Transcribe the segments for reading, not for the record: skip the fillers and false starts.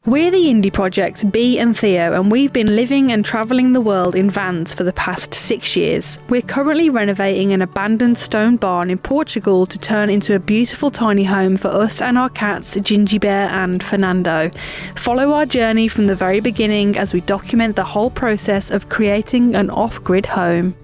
We're the indie project Bee and Theo, and we've been living and travelling the world in vans for the past 6 years. We're currently renovating an abandoned stone barn in Portugal to turn into a beautiful tiny home for us and our cats Ginjey Bear and Furrnando. Follow our journey from the very beginning as we document the whole process of creating an off-grid home.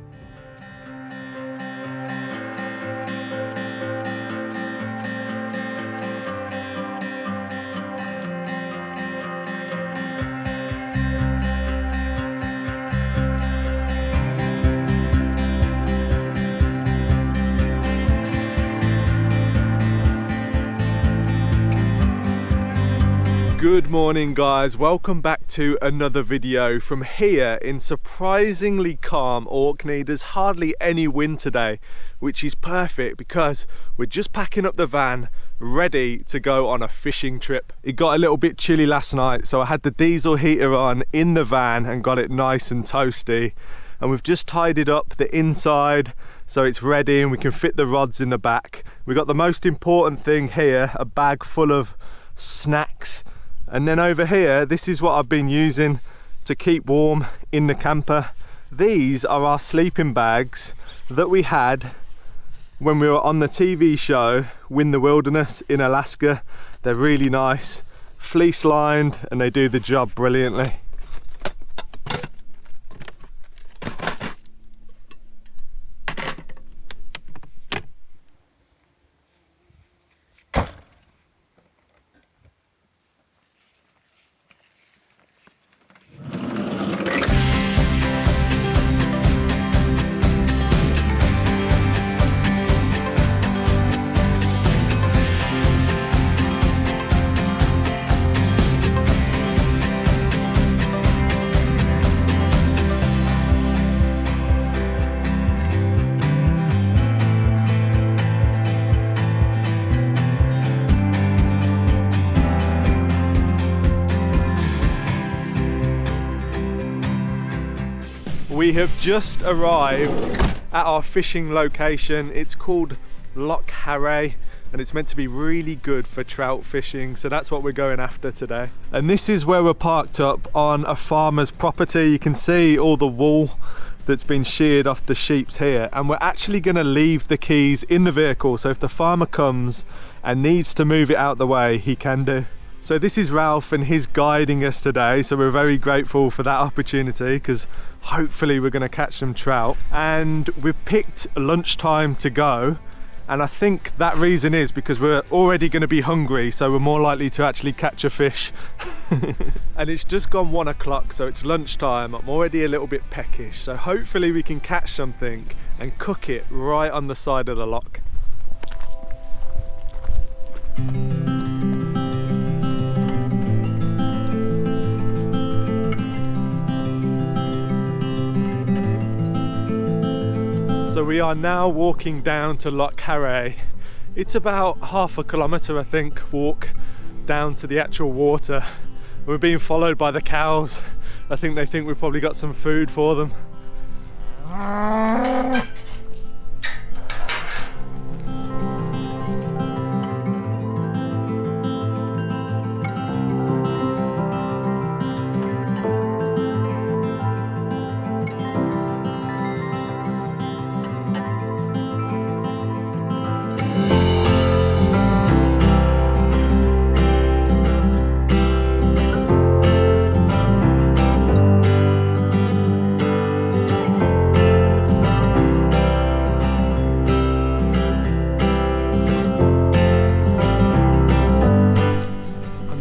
Good morning guys, welcome back to another video from here in surprisingly calm Orkney. There's hardly any wind today, which is perfect because we're just packing up the van ready to go on a fishing trip. It got a little bit chilly last night, so I had the diesel heater on in the van and got it nice and toasty, and we've just tidied up the inside so it's ready and we can fit the rods in the back. We got the most important thing here, a bag full of snacks. And then over here, this is what I've been using to keep warm in the camper. These are our sleeping bags that we had when we were on the TV show Win the Wilderness in Alaska. They're really nice, fleece lined, and they do the job brilliantly. We have just arrived at our fishing location. It's called Loch Harray and it's meant to be really good for trout fishing, so that's what we're going after today. And this is where we're parked up on a farmer's property. You can see all the wool that's been sheared off the sheep's here, and we're actually going to leave the keys in the vehicle, so if the farmer comes and needs to move it out the way, he can do. So this is Ralph and he's guiding us today, so we're very grateful for that opportunity because hopefully we're going to catch some trout. And we've picked lunchtime to go, and I think that reason is because we're already going to be hungry, so we're more likely to actually catch a fish. And it's just gone 1 o'clock, so it's lunchtime. I'm already a little bit peckish, so hopefully we can catch something and cook it right on the side of the loch. So we are now walking down to Loch Harray. It's about half a kilometre, I think, walk down to the actual water. We're being followed by the cows. I think they think we've probably got some food for them.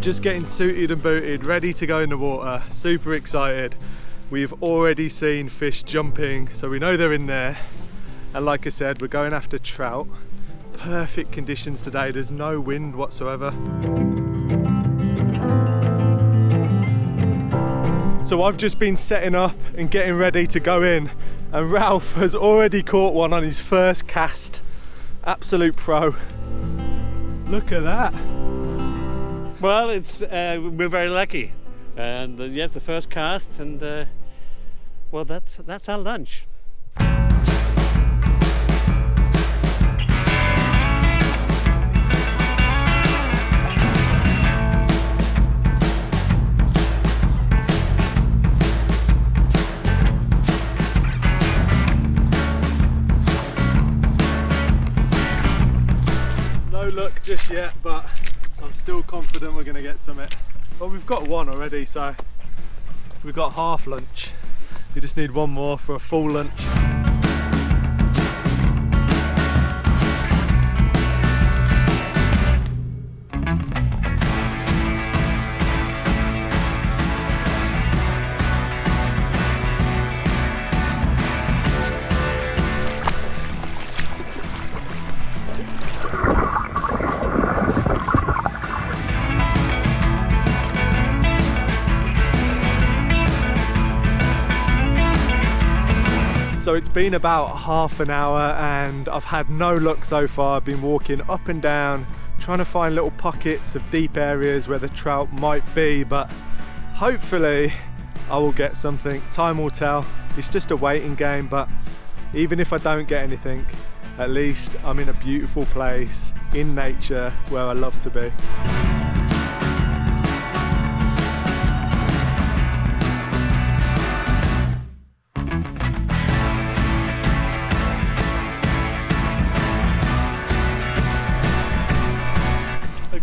Just getting suited and booted, ready to go in the water, super excited. We've already seen fish jumping, so we know they're in there. And like I said, we're going after trout. Perfect conditions today, there's no wind whatsoever. So I've just been setting up and getting ready to go in, and Ralph has already caught one on his first cast. Absolute pro. Look at that. Well, it's we're very lucky, and yes, the first cast, and well, that's our lunch. we're going to get something. Well, we've got one already, so we've got half lunch. We just need one more for a full lunch. So it's been about half an hour and I've had no luck so far. I've been walking up and down, trying to find little pockets of deep areas where the trout might be, but hopefully I will get something. Time will tell. It's just a waiting game, but even if I don't get anything, at least I'm in a beautiful place in nature where I love to be.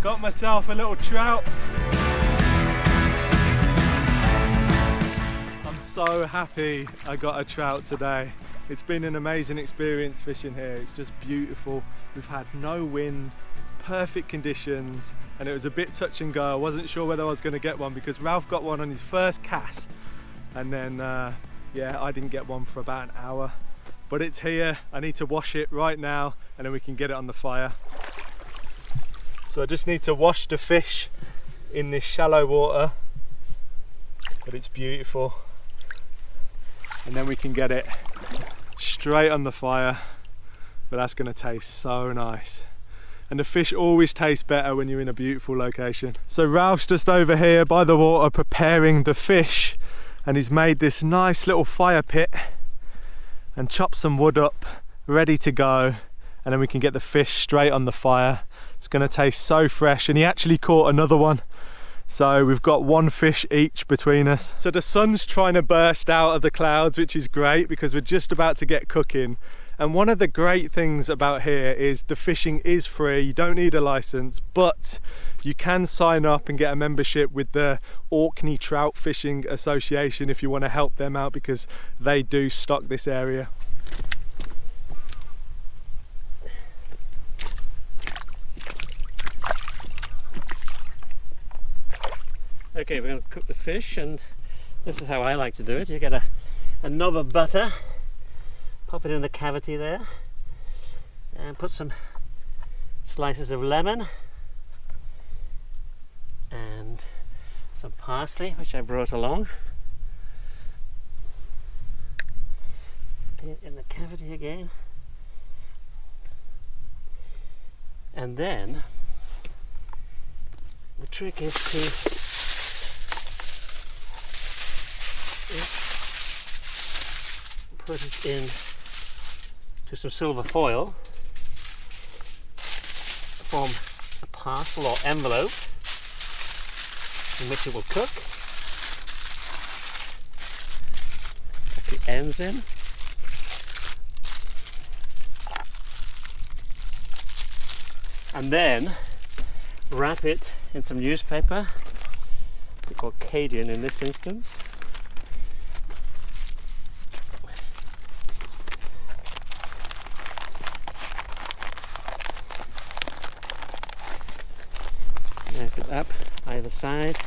Got myself a little trout. I'm so happy I got a trout today. It's been an amazing experience fishing here. It's just beautiful. We've had no wind, perfect conditions, and it was a bit touch and go. I wasn't sure whether I was going to get one because Ralph got one on his first cast, and then yeah, I didn't get one for about an hour. But it's here. I need to wash it right now and then we can get it on the fire. So I just need to wash the fish in this shallow water, but it's beautiful. And then we can get it straight on the fire, but that's gonna taste so nice. And the fish always taste better when you're in a beautiful location. So Ralph's just over here by the water preparing the fish, and he's made this nice little fire pit and chopped some wood up, ready to go. And then we can get the fish straight on the fire. It's gonna taste so fresh, and he actually caught another one. So we've got one fish each between us. So the sun's trying to burst out of the clouds, which is great because we're just about to get cooking. And one of the great things about here is the fishing is free. You don't need a license, but you can sign up and get a membership with the Orkney Trout Fishing Association if you want to help them out, because they do stock this area. Okay, we're going to cook the fish, and this is how I like to do it. You get a knob of butter, pop it in the cavity there, and put some slices of lemon and some parsley, which I brought along, in the cavity again, and then the trick is to put it in to some silver foil, form a parcel or envelope in which it will cook. Put the ends in. And then wrap it in some newspaper, or Cadian in this instance. Wrap it up either side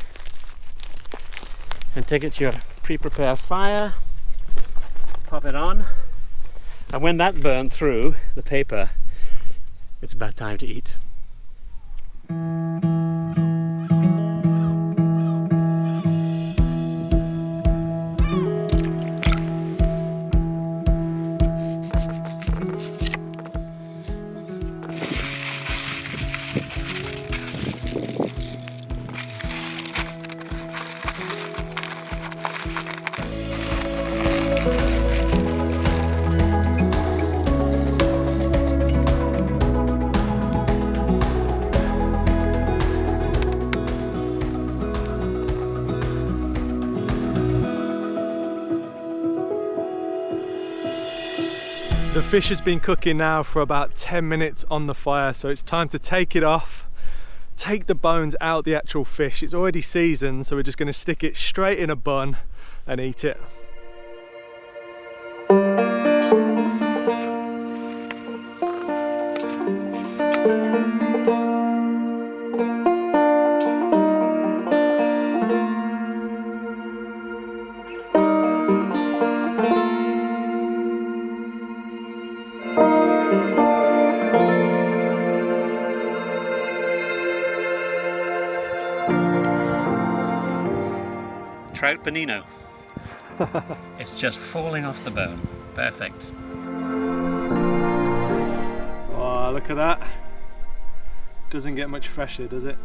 and take it to your pre-prepared fire, pop it on, and when that burned through the paper, it's about time to eat. The fish has been cooking now for about 10 minutes on the fire, so it's time to take it off take the bones out the actual fish. It's already seasoned, so we're just going to stick it straight in a bun and eat it. Trout bonino. It's just falling off the bone. Perfect. Oh, look at that. Doesn't get much fresher, does it?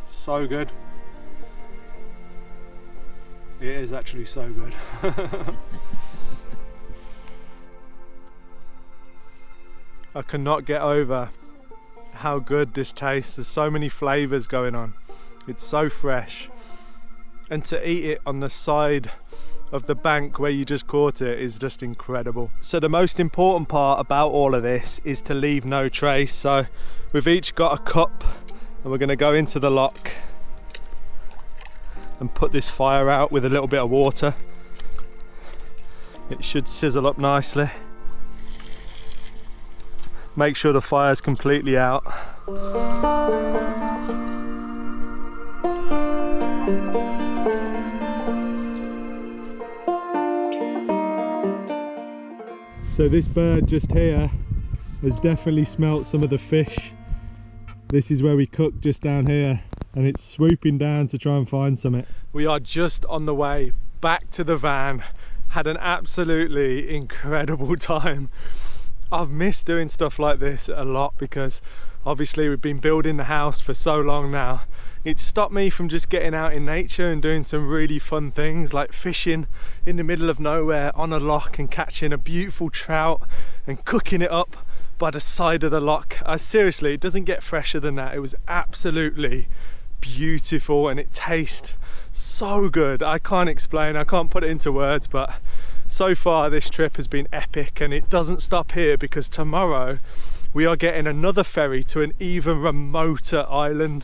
So good. It is actually so good. I cannot get over how good this tastes. There's so many flavours going on. It's so fresh. And to eat it on the side of the bank where you just caught it is just incredible. So the most important part about all of this is to leave no trace. So we've each got a cup and we're going to go into the loch and put this fire out with a little bit of water. It should sizzle up nicely. Make sure the fire's completely out. So this bird just here has definitely smelt some of the fish. This is where we cook, just down here, and it's swooping down to try and find something. We are just on the way back to the van. Had an absolutely incredible time. I've missed doing stuff like this a lot because obviously we've been building the house for so long now. It stopped me from just getting out in nature and doing some really fun things like fishing in the middle of nowhere on a loch and catching a beautiful trout and cooking it up by the side of the loch. Seriously, it doesn't get fresher than that. It was absolutely beautiful and it tastes so good. I can't explain, I can't put it into words, but so far this trip has been epic, and it doesn't stop here because tomorrow we are getting another ferry to an even remoter island.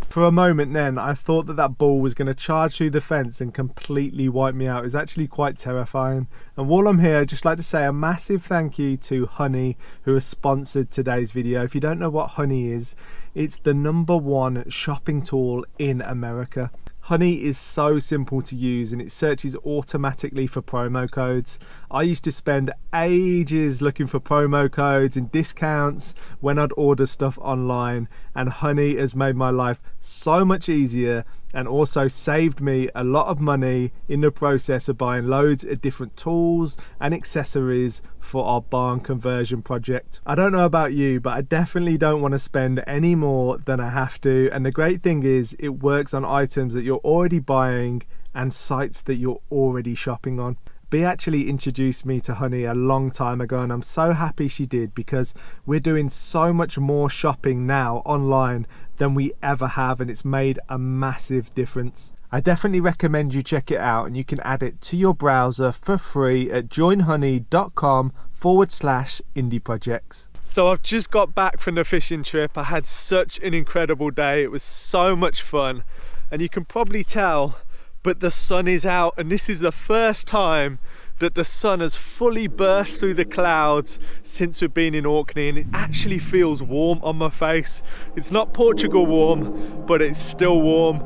For a moment then, I thought that that bull was going to charge through the fence and completely wipe me out. It was actually quite terrifying. And while I'm here, I'd just like to say a massive thank you to Honey, who has sponsored today's video. If you don't know what Honey is, it's the #1 shopping tool in America. Honey is so simple to use and it searches automatically for promo codes. I used to spend ages looking for promo codes and discounts when I'd order stuff online, and Honey has made my life so much easier and also saved me a lot of money in the process of buying loads of different tools and accessories for our barn conversion project. I don't know about you, but I definitely don't want to spend any more than I have to, and the great thing is it works on items that you're already buying and sites that you're already shopping on. Bea actually introduced me to Honey a long time ago, and I'm so happy she did because we're doing so much more shopping now online than we ever have, and it's made a massive difference. I definitely recommend you check it out, and you can add it to your browser for free at joinhoney.com/indieprojects. So I've just got back from the fishing trip. I had such an incredible day. It was so much fun, and you can probably tell, but the sun is out, and this is the first time that the sun has fully burst through the clouds since we've been in Orkney, and it actually feels warm on my face. It's not Portugal warm, but it's still warm.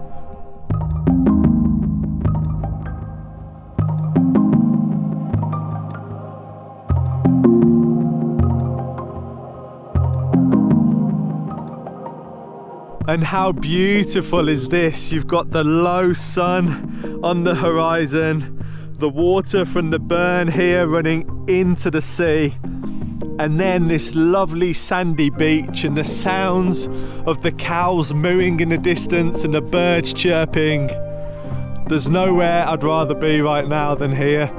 And how beautiful is this? You've got the low sun on the horizon, the water from the burn here running into the sea, and then this lovely sandy beach and the sounds of the cows mooing in the distance and the birds chirping. There's nowhere I'd rather be right now than here.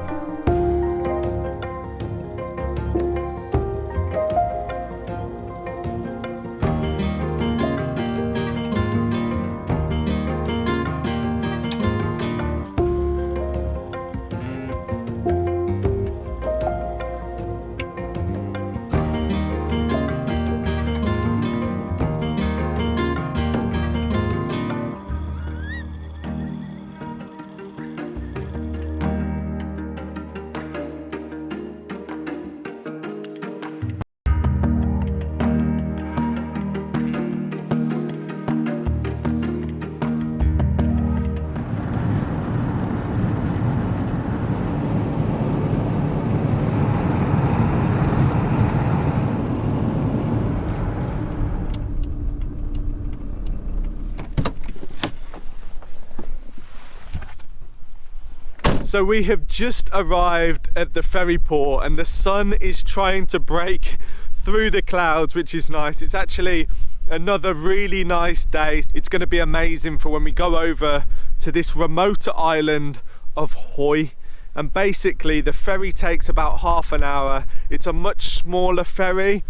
So we have just arrived at the ferry port and the sun is trying to break through the clouds, which is nice. It's actually another really nice day. It's going to be amazing for when we go over to this remote island of Harray. And basically the ferry takes about half an hour. It's a much smaller ferry,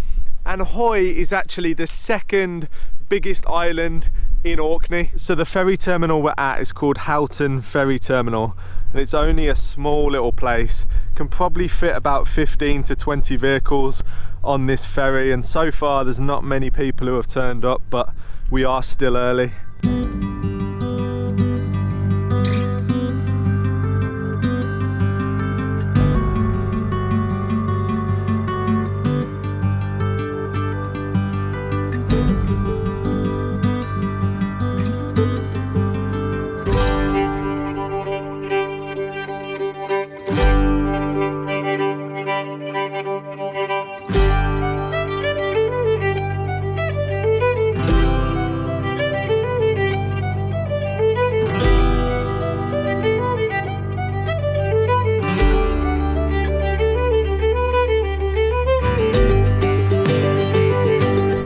and Harray is actually the second biggest island in Orkney. So the ferry terminal we're at is called Houghton Ferry Terminal, and it's only a small little place. Can probably fit about 15 to 20 vehicles on this ferry, and so far there's not many people who have turned up, but we are still early.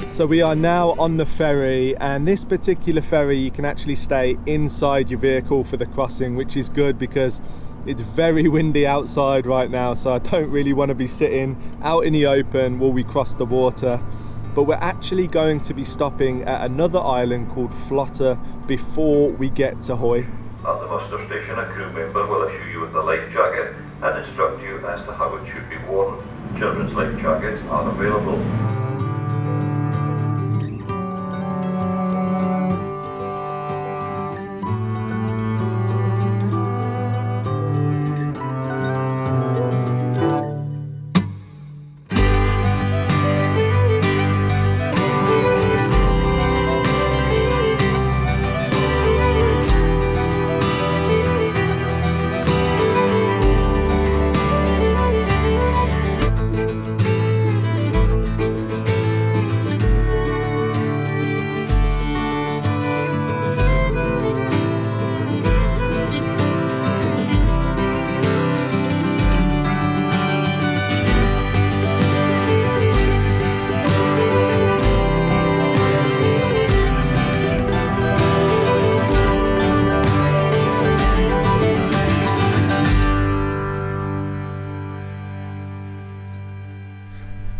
So we are now on the ferry, and this particular ferry you can actually stay inside your vehicle for the crossing, which is good because it's very windy outside right now, so I don't really want to be sitting out in the open while we cross the water. But we're actually going to be stopping at another island called Flotter before we get to Harray. At the muster station, a crew member will issue you with a life jacket and instruct you as to how it should be worn. Children's life jackets are available.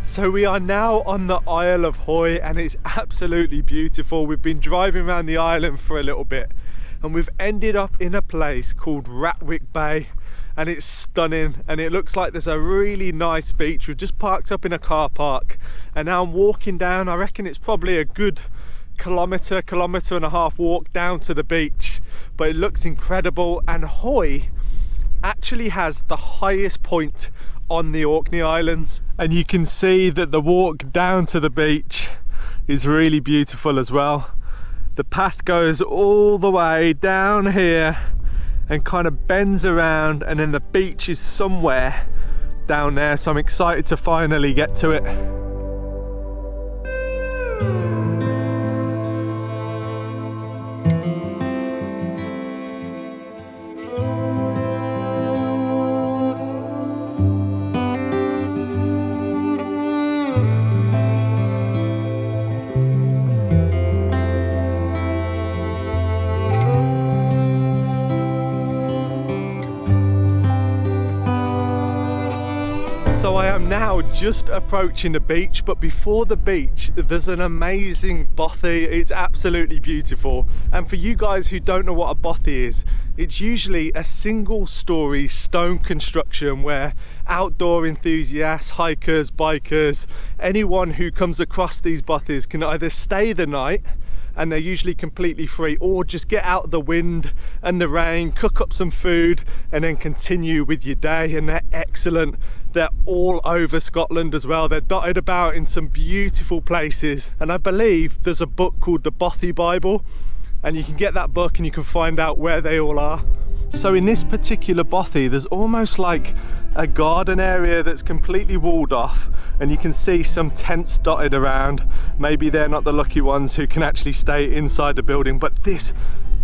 So we are now on the Isle of Harray, and it's absolutely beautiful. We've been driving around the island for a little bit, and we've ended up in a place called Ratwick Bay, and it's stunning, and it looks like there's a really nice beach. We've just parked up in a car park, and now I'm walking down. I reckon it's probably a good kilometre and a half walk down to the beach, but it looks incredible. And Harray actually has the highest point on the Orkney Islands, and you can see that the walk down to the beach is really beautiful as well. The path goes all the way down here and kind of bends around, and then the beach is somewhere down there, so I'm excited to finally get to it. So I am now just approaching the beach, but before the beach there's an amazing bothy. It's absolutely beautiful. And for you guys who don't know what a bothy is, it's usually a single story stone construction where outdoor enthusiasts, hikers, bikers, anyone who comes across these bothies can either stay the night, and they're usually completely free, or just get out of the wind and the rain, cook up some food, and then continue with your day. And they're excellent. They're all over Scotland as well. They're dotted about in some beautiful places, and I believe there's a book called the Bothy Bible, and you can get that book and you can find out where they all are. So in this particular bothy, there's almost like a garden area that's completely walled off, and you can see some tents dotted around. Maybe they're not the lucky ones who can actually stay inside the building, but this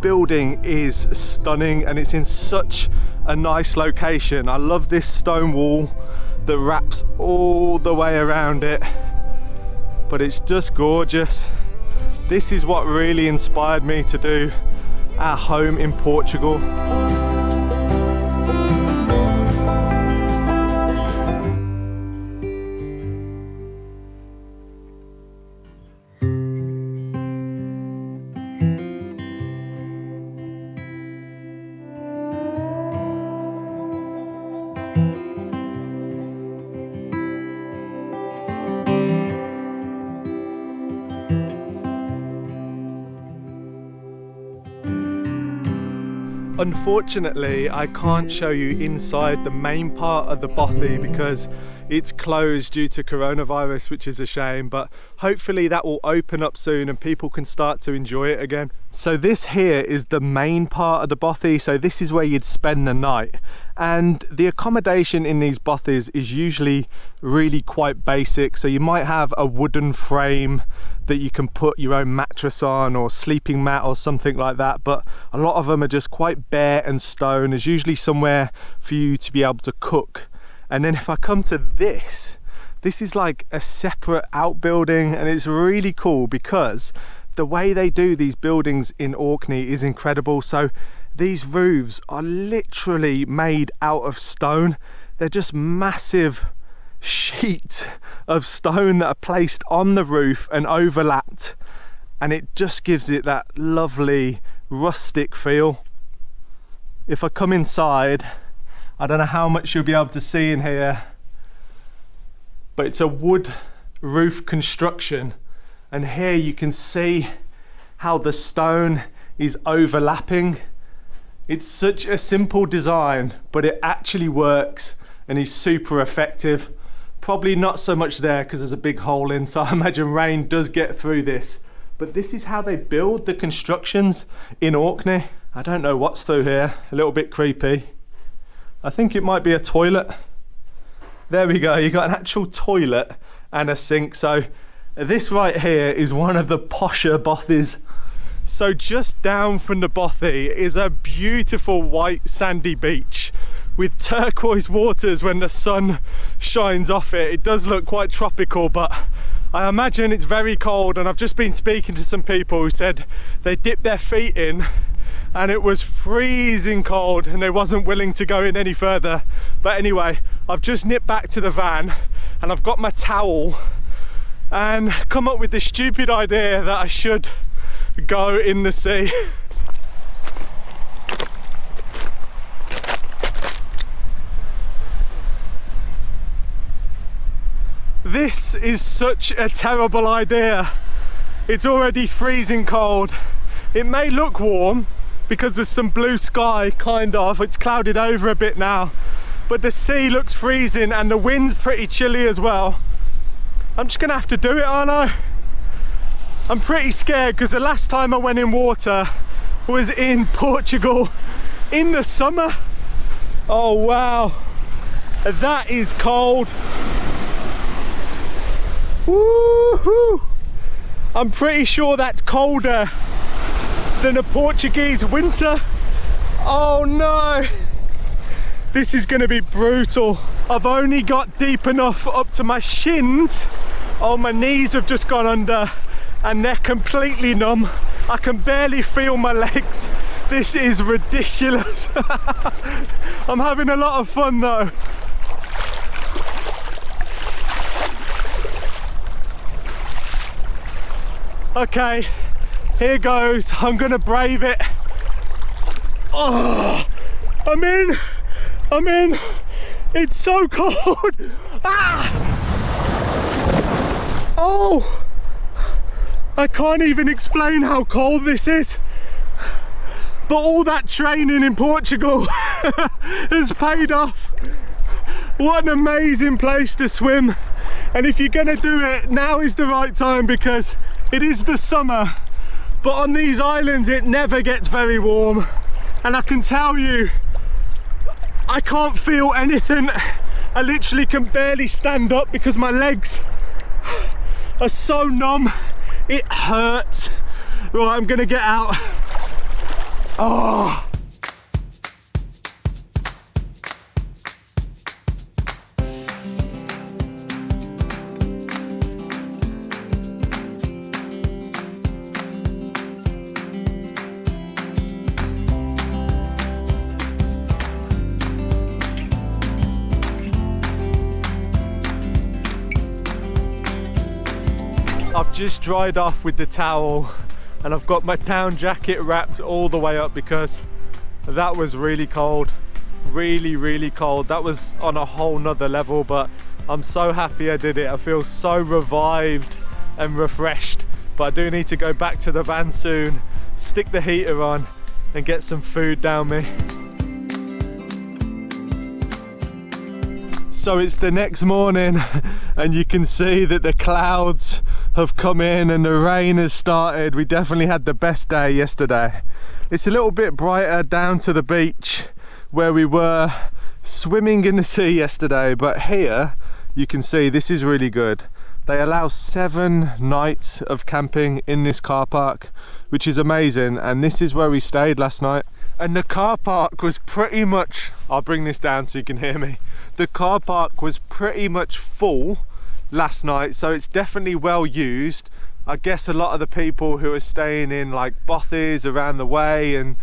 building is stunning and it's in such a nice location. I love this stone wall that wraps all the way around it, but it's just gorgeous. This is what really inspired me to do our home in Portugal. Unfortunately, I can't show you inside the main part of the bothy because it's closed due to coronavirus, which is a shame, but hopefully that will open up soon and people can start to enjoy it again. So this here is the main part of the bothy, so this is where you'd spend the night. And the accommodation in these bothies is usually really quite basic, so you might have a wooden frame that you can put your own mattress on or sleeping mat or something like that, but a lot of them are just quite bare and stone. There's usually somewhere for you to be able to cook. And then if I come to this is like a separate outbuilding, and it's really cool because the way they do these buildings in Orkney is incredible. So these roofs are literally made out of stone. They're just massive sheets of stone that are placed on the roof and overlapped, and it just gives it that lovely rustic feel. If I come inside, I don't know how much you'll be able to see in here, but it's a wood roof construction, and here you can see how the stone is overlapping. It's such a simple design, but it actually works and is super effective. Probably not so much there because there's a big hole in, so I imagine rain does get through this. But this is how they build the constructions in Orkney. I don't know what's through here, a little bit creepy. I think it might be a toilet. There we go, you got an actual toilet and a sink. So this right here is one of the posher bothies. So just down from the bothy is a beautiful white sandy beach with turquoise waters when the sun shines off it. It does look quite tropical, but I imagine it's very cold, and I've just been speaking to some people who said they dipped their feet in and it was freezing cold and they wasn't willing to go in any further. But anyway, I've just nipped back to the van and I've got my towel and come up with this stupid idea that I should go in the sea. This is such a terrible idea. It's already freezing cold. It may look warm because there's some blue sky, kind of. It's clouded over a bit now, but the sea looks freezing and the wind's pretty chilly as well. I'm just gonna have to do it, aren't I? I'm pretty scared because the last time I went in water was in Portugal in the summer. Oh wow, that is cold. Woohoo! I'm pretty sure that's colder than a Portuguese winter. Oh no! This is gonna be brutal. I've only got deep enough up to my shins. Oh, my knees have just gone under and they're completely numb. I can barely feel my legs. This is ridiculous. I'm having a lot of fun though. Okay, here goes. I'm gonna brave it. Oh, I'm in. It's so cold. Ah! Oh, I can't even explain how cold this is. But all that training in Portugal has paid off. What an amazing place to swim. And if you're gonna do it, now is the right time because it is the summer, but on these islands it never gets very warm. And I can tell you, I can't feel anything. I literally can barely stand up because my legs are so numb. It hurts. Right, I'm gonna get out. Oh! I've just dried off with the towel and I've got my down jacket wrapped all the way up because that was really cold, really cold. That was on a whole nother level, but I'm so happy I did it. I feel so revived and refreshed, but I do need to go back to the van soon, stick the heater on and get some food down me. So it's the next morning and you can see that the clouds have come in and the rain has started. We definitely had the best day yesterday. It's a little bit brighter down to the beach where we were swimming in the sea yesterday, but here you can see this is really good. They allow 7 nights of camping in this car park, which is amazing, and this is where we stayed last night. And the car park was pretty much, I'll bring this down so you can hear me. The car park was pretty much full last night, so it's definitely well used. I guess a lot of the people who are staying in like bothies around the way and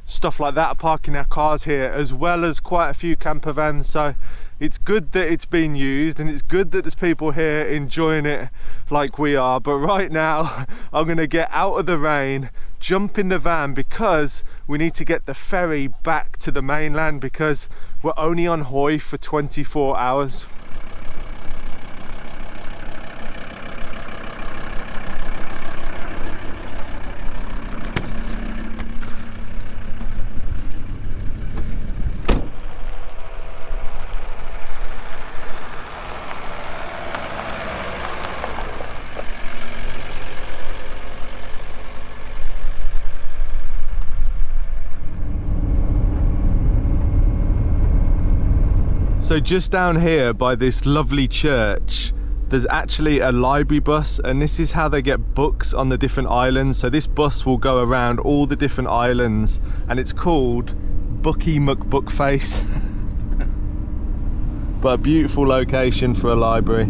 stuff like that are parking their cars here, as well as quite a few camper vans. So it's good that it's being used and it's good that there's people here enjoying it like we are. But right now I'm gonna get out of the rain, jump in the van, because we need to get the ferry back to the mainland because we're only on Hoy for 24 hours. So just down here by this lovely church, there's actually a library bus, and this is how they get books on the different islands. So this bus will go around all the different islands and it's called Bucky McBookface. But a beautiful location for a library.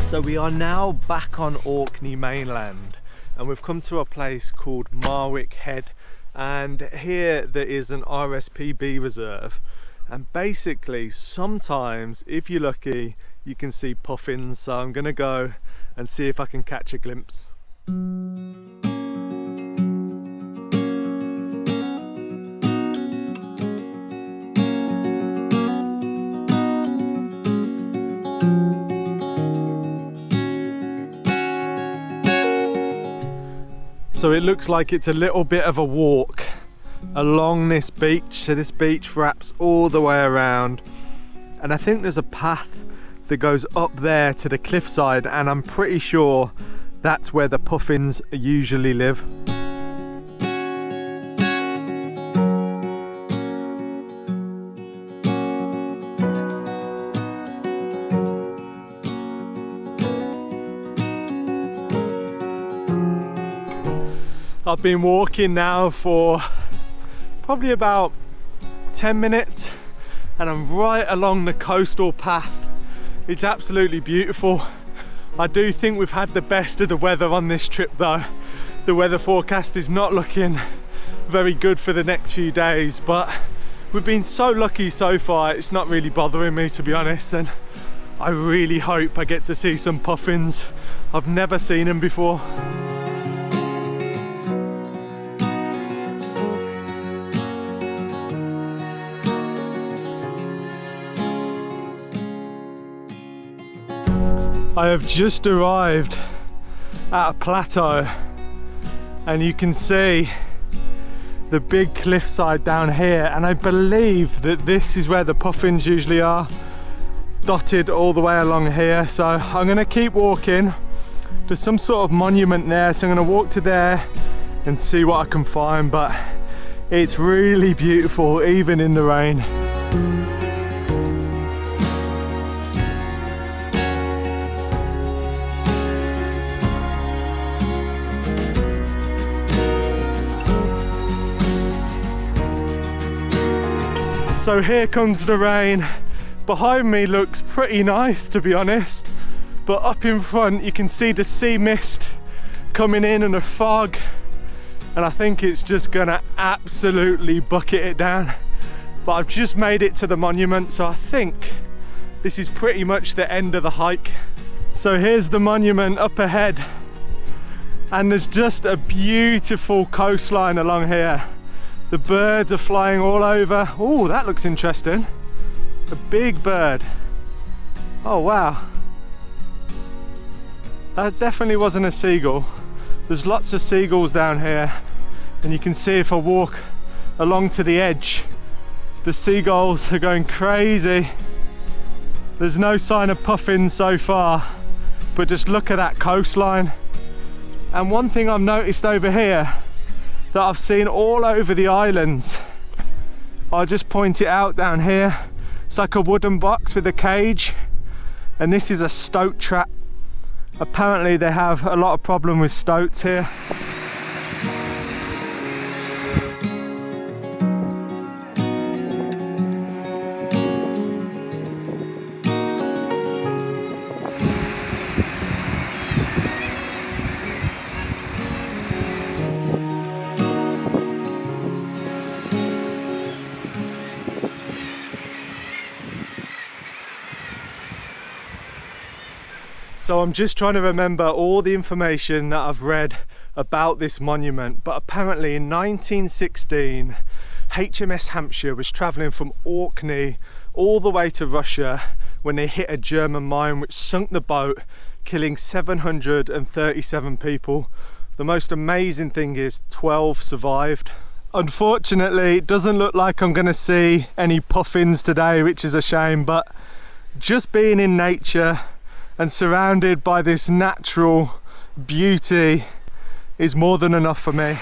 So we are now back on Orkney mainland and we've come to a place called Marwick Head, and here there is an RSPB reserve, and basically sometimes if you're lucky you can see puffins, so I'm gonna go and see if I can catch a glimpse. So it looks like it's a little bit of a walk along this beach. So this beach wraps all the way around, and I think there's a path that goes up there to the cliffside, and I'm pretty sure that's where the puffins usually live. I've been walking now for probably about 10 minutes and I'm right along the coastal path. It's absolutely beautiful. I do think we've had the best of the weather on this trip though. The weather forecast is not looking very good for the next few days, but we've been so lucky so far, it's not really bothering me, to be honest, and I really hope I get to see some puffins. I've never seen them before. I have just arrived at a plateau and you can see the big cliffside down here, and I believe that this is where the puffins usually are, dotted all the way along here. So I'm going to keep walking. There's some sort of monument there, so I'm going to walk to there and see what I can find, but it's really beautiful even in the rain. So here comes the rain. Behind me looks pretty nice, to be honest, but up in front you can see the sea mist coming in and a fog, and I think it's just gonna absolutely bucket it down. But I've just made it to the monument, so I think this is pretty much the end of the hike. So here's the monument up ahead, and there's just a beautiful coastline along here. The birds are flying all over. Oh, that looks interesting. A big bird. Oh wow. That definitely wasn't a seagull. There's lots of seagulls down here, and you can see if I walk along to the edge, the seagulls are going crazy. There's no sign of puffins so far, but just look at that coastline. And one thing I've noticed over here that I've seen all over the islands, I'll just point it out down here. It's like a wooden box with a cage, and this is a stoat trap. Apparently they have a lot of problem with stoats here. So I'm just trying to remember all the information that I've read about this monument, but apparently in 1916 HMS Hampshire was travelling from Orkney all the way to Russia when they hit a German mine which sunk the boat, killing 737 people. The most amazing thing is 12 survived. Unfortunately, it doesn't look like I'm going to see any puffins today, which is a shame, but just being in nature and surrounded by this natural beauty is more than enough for me.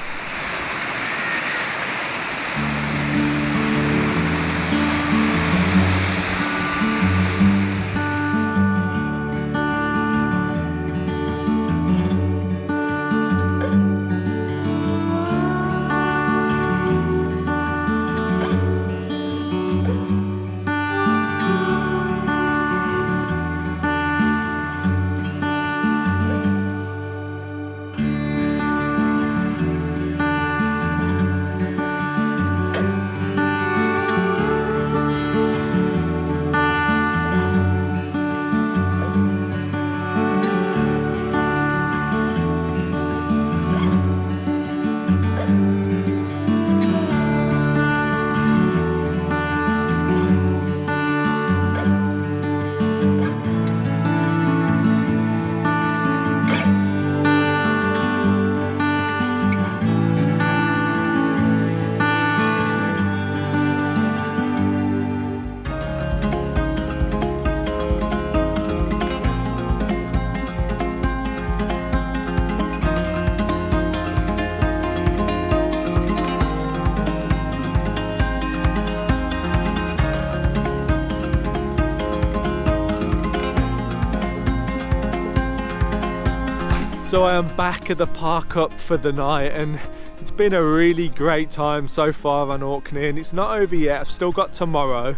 So I am back at the park up for the night, and it's been a really great time so far on Orkney, and it's not over yet. I've still got tomorrow,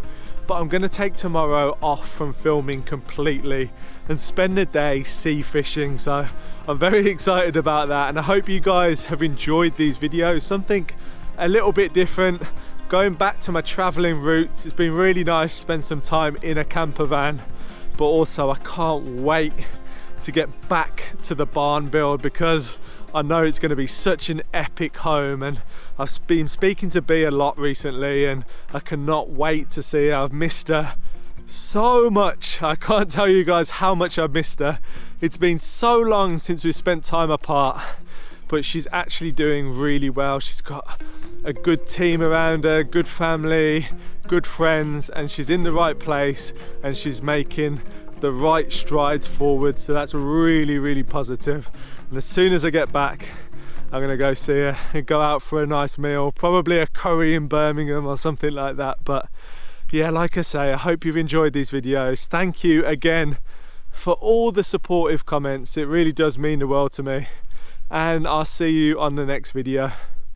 but I'm going to take tomorrow off from filming completely and spend the day sea fishing. So I'm very excited about that, and I hope you guys have enjoyed these videos. Something a little bit different, going back to my traveling routes. It's been really nice to spend some time in a camper van, but also I can't wait to get back to the barn build because I know it's going to be such an epic home, and I've been speaking to Bee a lot recently and I cannot wait to see her. I've missed her so much. I can't tell you guys how much I've missed her. It's been so long since we spent time apart, but she's actually doing really well. She's got a good team around her, good family, good friends, and she's in the right place and she's making the right strides forward, so that's really, really positive. And as soon as I get back, I'm gonna go see her and go out for a nice meal, probably a curry in Birmingham or something like that. But yeah, like I say, I hope you've enjoyed these videos. Thank you again for all the supportive comments. It really does mean the world to me, and I'll see you on the next video.